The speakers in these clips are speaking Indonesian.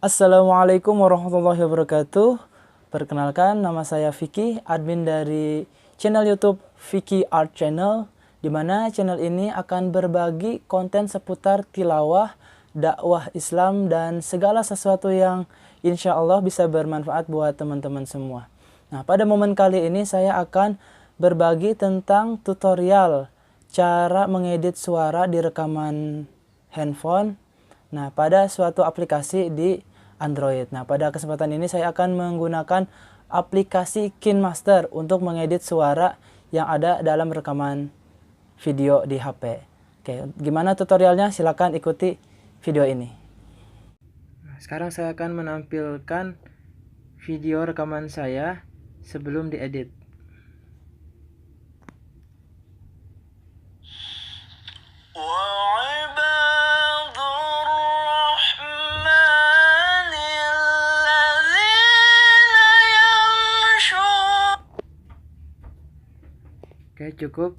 Assalamualaikum warahmatullahi wabarakatuh. Perkenalkan, nama saya Vicky, admin dari channel YouTube Vicky Art Channel, di mana channel ini akan berbagi konten seputar tilawah, dakwah Islam, dan segala sesuatu yang insya Allah bisa bermanfaat buat teman-teman semua. Nah, pada momen kali ini saya akan berbagi tentang tutorial cara mengedit suara di rekaman handphone, nah, pada suatu aplikasi di Android. Nah, pada kesempatan ini saya akan menggunakan aplikasi KineMaster untuk mengedit suara yang ada dalam rekaman video di HP. Oke, gimana tutorialnya? Silakan ikuti video ini. Nah, sekarang saya akan menampilkan video rekaman saya sebelum diedit. Oke, cukup.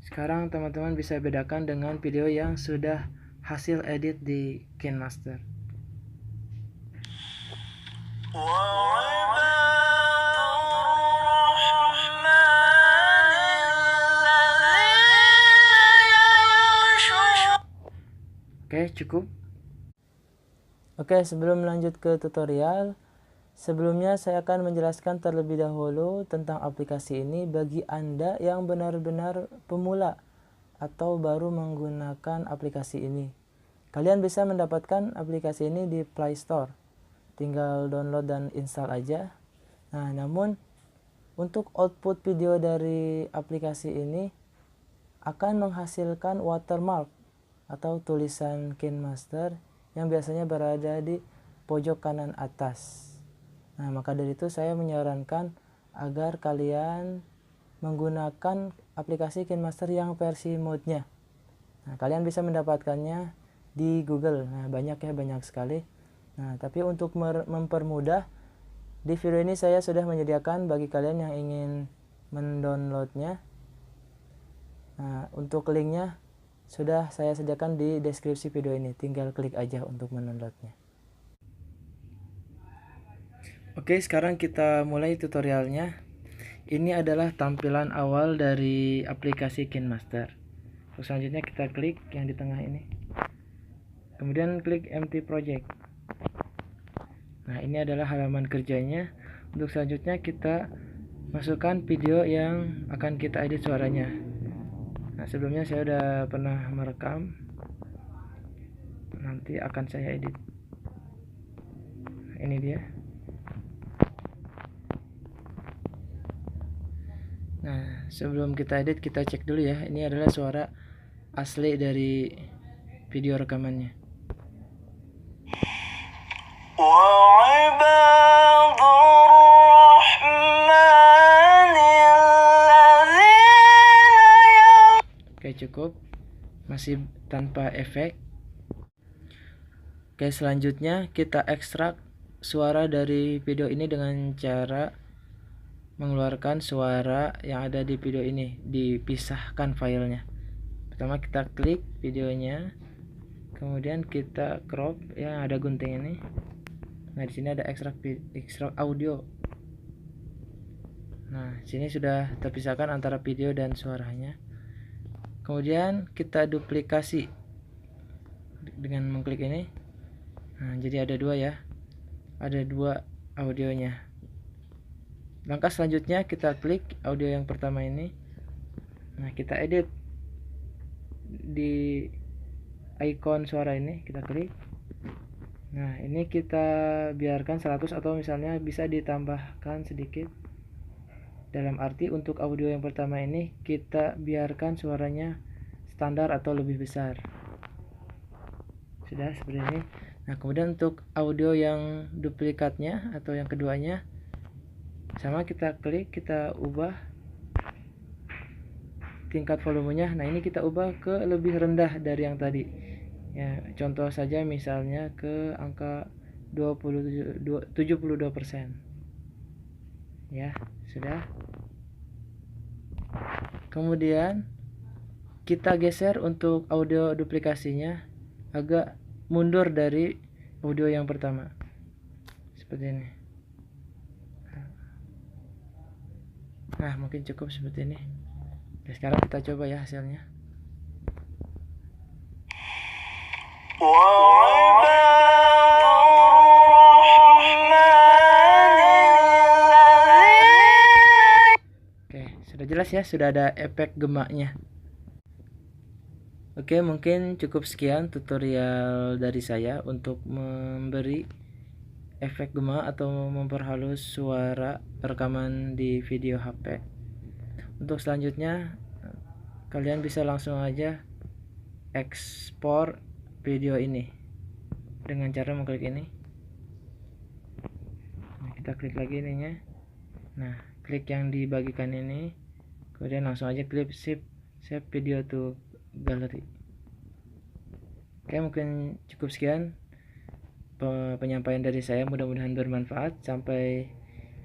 Sekarang teman-teman bisa bedakan dengan video yang sudah hasil edit di KineMaster. Oke, cukup. Oke, sebelum lanjut ke tutorial, sebelumnya saya akan menjelaskan terlebih dahulu tentang aplikasi ini bagi Anda yang benar-benar pemula atau baru menggunakan aplikasi ini. Kalian bisa mendapatkan aplikasi ini di Play Store. Tinggal download dan install aja. Nah, namun untuk output video dari aplikasi ini akan menghasilkan watermark atau tulisan KineMaster yang biasanya berada di pojok kanan atas. Nah, maka dari itu saya menyarankan agar kalian menggunakan aplikasi KineMaster yang versi mode-nya. Nah, kalian bisa mendapatkannya di Google. Nah, banyak sekali. Nah, tapi untuk mempermudah, di video ini saya sudah menyediakan bagi kalian yang ingin mendownloadnya. Nah, untuk linknya sudah saya sediakan di deskripsi video ini. Tinggal klik aja untuk mendownloadnya. Oke, sekarang kita mulai tutorialnya. Ini adalah tampilan awal dari aplikasi KineMaster. Selanjutnya kita klik yang di tengah ini. Kemudian klik Empty Project. Nah, ini adalah halaman kerjanya. Untuk selanjutnya kita masukkan video yang akan kita edit suaranya. Nah, sebelumnya saya sudah pernah merekam. Nanti akan saya edit. Nah, ini dia. Nah, sebelum kita edit, kita cek dulu ya. Ini adalah suara asli dari video rekamannya. Oke, cukup. Masih tanpa efek. Oke, selanjutnya kita ekstrak suara dari video ini dengan cara mengeluarkan suara yang ada di video ini, dipisahkan filenya. Pertama kita klik videonya, kemudian kita crop yang ada gunting ini. Nah, di sini ada ekstrak audio. Nah, sini sudah terpisahkan antara video dan suaranya. Kemudian kita duplikasi dengan mengklik ini. Nah, jadi ada dua ya. Ada dua audionya. Langkah selanjutnya kita klik audio yang pertama ini. Nah, kita edit di icon suara ini, kita klik. Nah, ini kita biarkan 100 atau misalnya bisa ditambahkan sedikit. Dalam arti untuk audio yang pertama ini kita biarkan suaranya standar atau lebih besar. Sudah seperti ini. Nah, kemudian untuk audio yang duplikatnya atau yang keduanya sama, kita klik, kita ubah tingkat volumenya. Nah, ini kita ubah ke lebih rendah dari yang tadi ya, contoh saja misalnya ke angka 72% ya. Sudah. Kemudian kita geser untuk audio duplikasinya agak mundur dari audio yang pertama seperti ini. Nah, mungkin cukup seperti ini. Oke, sekarang kita coba ya hasilnya. Oke, sudah jelas ya, sudah ada efek gemaknya. Oke, mungkin cukup sekian tutorial dari saya untuk memberi efek gema atau memperhalus suara rekaman di video HP. Untuk selanjutnya, kalian bisa langsung aja ekspor video ini dengan cara mengklik ini. Nah, kita klik lagi ininya. Nah, klik yang dibagikan ini, kemudian langsung aja klik save video to gallery. Oke, mungkin cukup sekian penyampaian dari saya, mudah-mudahan bermanfaat. Sampai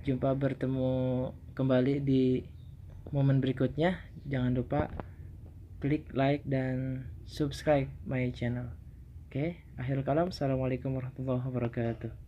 jumpa, bertemu kembali di momen berikutnya. Jangan lupa klik like dan subscribe my channel. Oke, akhir kalam, assalamualaikum warahmatullahi wabarakatuh.